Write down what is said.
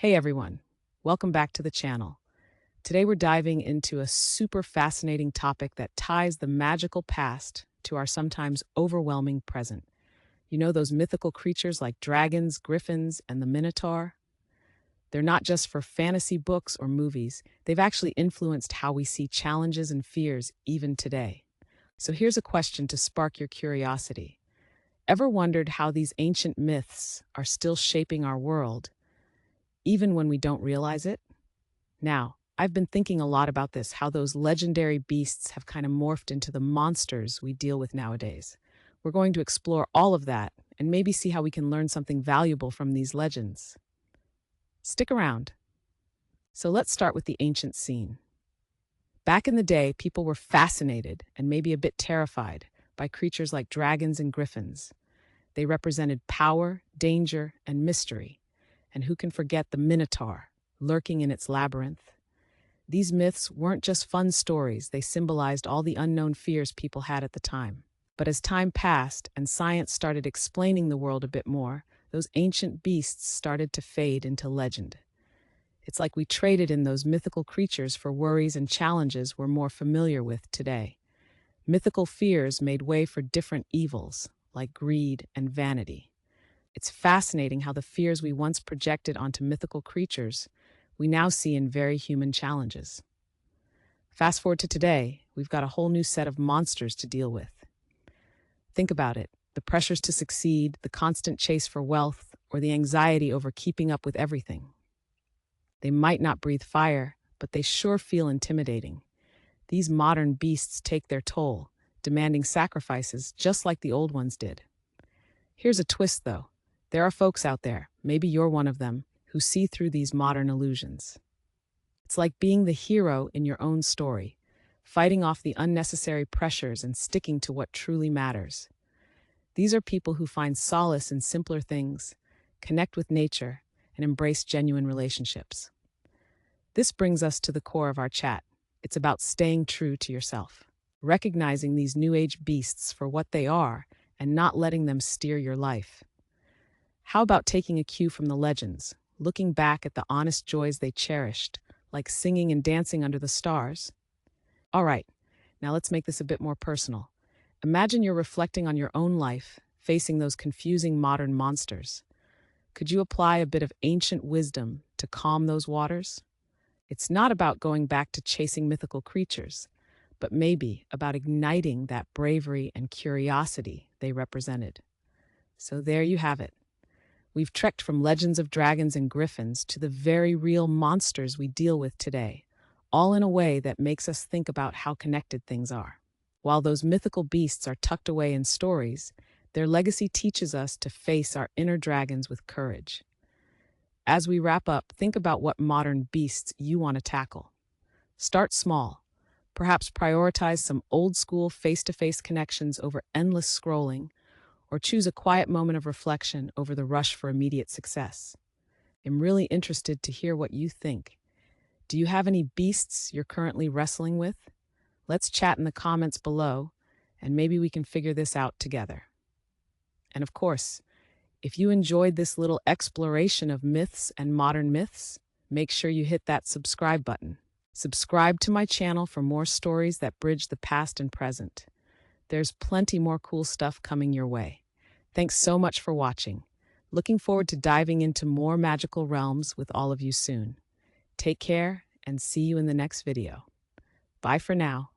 Hey everyone, welcome back to the channel. Today we're diving into a super fascinating topic that ties the magical past to our sometimes overwhelming present. You know those mythical creatures like dragons, griffins, and the minotaur? They're not just for fantasy books or movies, they've actually influenced how we see challenges and fears even today. So here's a question to spark your curiosity. Ever wondered how these ancient myths are still shaping our world, even when we don't realize it? Now, I've been thinking a lot about this, how those legendary beasts have kind of morphed into the monsters we deal with nowadays. We're going to explore all of that and maybe see how we can learn something valuable from these legends. Stick around. So let's start with the ancient scene. Back in the day, people were fascinated and maybe a bit terrified by creatures like dragons and griffins. They represented power, danger, and mystery. And who can forget the minotaur lurking in its labyrinth? These myths weren't just fun stories, they symbolized all the unknown fears people had at the time. But as time passed and science started explaining the world a bit more, those ancient beasts started to fade into legend. It's like we traded in those mythical creatures for worries and challenges we're more familiar with today. Mythical fears made way for different evils, like greed and vanity. It's fascinating how the fears we once projected onto mythical creatures we now see in very human challenges. Fast forward to today, we've got a whole new set of monsters to deal with. Think about it, the pressures to succeed, the constant chase for wealth, or the anxiety over keeping up with everything. They might not breathe fire, but they sure feel intimidating. These modern beasts take their toll, demanding sacrifices just like the old ones did. Here's a twist, though. There are folks out there, maybe you're one of them, who see through these modern illusions. It's like being the hero in your own story, fighting off the unnecessary pressures and sticking to what truly matters. These are people who find solace in simpler things, connect with nature, and embrace genuine relationships. This brings us to the core of our chat. It's about staying true to yourself, recognizing these new age beasts for what they are and not letting them steer your life. How about taking a cue from the legends, looking back at the honest joys they cherished, like singing and dancing under the stars? All right, now let's make this a bit more personal. Imagine you're reflecting on your own life, facing those confusing modern monsters. Could you apply a bit of ancient wisdom to calm those waters? It's not about going back to chasing mythical creatures, but maybe about igniting that bravery and curiosity they represented. So there you have it. We've trekked from legends of dragons and griffins to the very real monsters we deal with today, all in a way that makes us think about how connected things are. While those mythical beasts are tucked away in stories, their legacy teaches us to face our inner dragons with courage. As we wrap up, think about what modern beasts you want to tackle. Start small. Perhaps prioritize some old-school face-to-face connections over endless scrolling, or choose a quiet moment of reflection over the rush for immediate success. I'm really interested to hear what you think. Do you have any beasts you're currently wrestling with? Let's chat in the comments below, and maybe we can figure this out together. And of course, if you enjoyed this little exploration of myths and modern myths, make sure you hit that subscribe button. Subscribe to my channel for more stories that bridge the past and present. There's plenty more cool stuff coming your way. Thanks so much for watching. Looking forward to diving into more magical realms with all of you soon. Take care and see you in the next video. Bye for now.